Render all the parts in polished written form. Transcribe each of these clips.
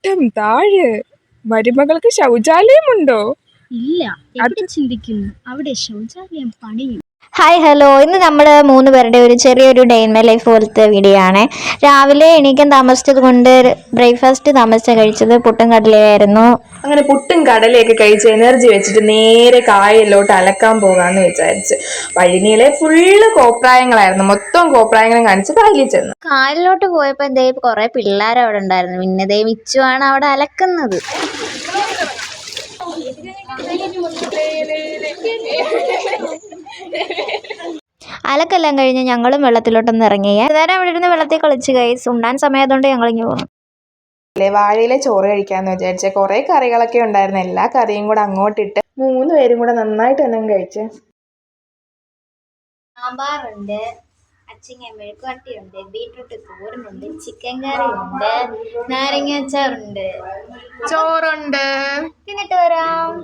വട്ടം താഴെ മരുമകൾക്ക് ശൗചാലയമുണ്ടോ? ഇല്ല, എവിടെ ചിന്തിക്കുന്നു അവിടെ ശൗചാലയം പണിയും. ഹായ് ഹലോ, ഇന്ന് നമ്മൾ 3 പേരുടെ ഒരു ചെറിയൊരു ഡേ ഇൻ മൈ ലൈഫ് പോലത്തെ വീഡിയോ ആണ്. രാവിലെ എണീക്കാൻ താമസിച്ചത് കൊണ്ട് ബ്രേക്ക്ഫാസ്റ്റ് താമസിച്ചാണ് കഴിച്ചത്. പുട്ടും കടലയായിരുന്നു. അങ്ങനെ പുട്ടും കടലയൊക്കെ കഴിച്ച് എനർജി വെച്ചിട്ട് നേരെ കായലിലോട്ട് അലക്കാൻ പോകാന്ന് വിചാരിച്ച്. വഴിനീളെ ഫുള്ള് കോപ്രായങ്ങളായിരുന്നു. മൊത്തം കോപ്രായങ്ങളും കാണിച്ച് കായലിൽ ചെന്നു. കായലിലോട്ട് പോയപ്പോൾ ദേ കുറേ പിള്ളേർ അവിടെ ഉണ്ടായിരുന്നു. പിന്നെ ദേ മിച്ചുവാണ് അവിടെ അലക്കുന്നത്. അലക്കെല്ലാം കഴിഞ്ഞ് ഞങ്ങളും വെള്ളത്തിലോട്ടൊന്ന് ഇറങ്ങിയ നേരം അവിടെ ഇരുന്ന് വെള്ളത്തിൽ കളിച്ച് ഗൈസ്. ഉണ്ണാൻ സമയത്തുകൊണ്ട് ഞങ്ങളിങ്ങ് പോകുന്നു. വാഴയിലെ ചോറ് കഴിക്കാന്ന് വിചാരിച്ച കുറെ കറികളൊക്കെ ഉണ്ടായിരുന്നു. എല്ലാ കറിയും കൂടെ അങ്ങോട്ടിട്ട് 3 പേരും കൂടെ നന്നായിട്ട് തന്നെ കഴിച്ച്. സാമ്പാറുണ്ട്, അച്ചിങ്ങ മെഴുക്കുവരട്ടിയുണ്ട്, ബീട്രൂട്ട് തോരനുണ്ട്, ചിക്കൻ കറിയുണ്ട്, നാരങ്ങ അച്ചാറുണ്ട്, ചോറുണ്ട്. എന്നിട്ട് വരാം.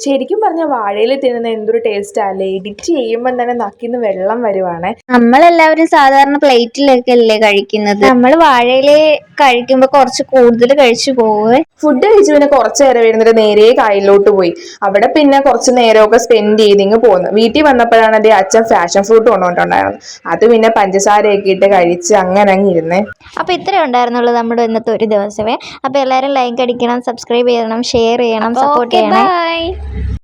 ശരിക്കും പറഞ്ഞ വാഴയിൽ തിന്നുന്ന എന്തൊരു ടേസ്റ്റ് അല്ലേ. എഡിറ്റ് ചെയ്യുമ്പോൾ തന്നെ നക്കിന്ന് വെള്ളം വരുവാണ്. നമ്മളെല്ലാവരും സാധാരണ പ്ലേറ്റിലൊക്കെ അല്ലേ കഴിക്കുന്നത്. നമ്മൾ വാഴയില് കഴിക്കുമ്പോ കുറച്ച് കൂടുതൽ കഴിച്ചു പോവേ. ഫുഡ് കഴിച്ച് പിന്നെ കുറച്ചു നേരം ഇരുന്നിട്ട് നേരെ കായലിലോട്ട് പോയി. അവിടെ പിന്നെ കുറച്ച് നേരമൊക്കെ സ്പെൻഡ് ചെയ്ത് ഇങ്ങ് പോന്നു. വീട്ടിൽ വന്നപ്പോഴാണ് അതേ അച്ഛൻ ഫാഷൻ ഫ്രൂട്ട് കൊണ്ടുകൊണ്ടുണ്ടായിരുന്നു. അത് പിന്നെ പഞ്ചസാരയൊക്കെ ഇട്ട് കഴിച്ച് അങ്ങനെ അങ്ങ് ഇരുന്നേ. അപ്പൊ ഇത്രേ ഉണ്ടായിരുന്നുള്ളൂ നമ്മുടെ ഇന്നത്തെ ഒരു ദിവസമേ. അപ്പൊ എല്ലാവരും ലൈക്ക് അടിക്കണം, സബ്സ്ക്രൈബ് ചെയ്യണം, ഷെയർ ചെയ്യണം, സപ്പോർട്ട് ചെയ്യണം. ബൈ.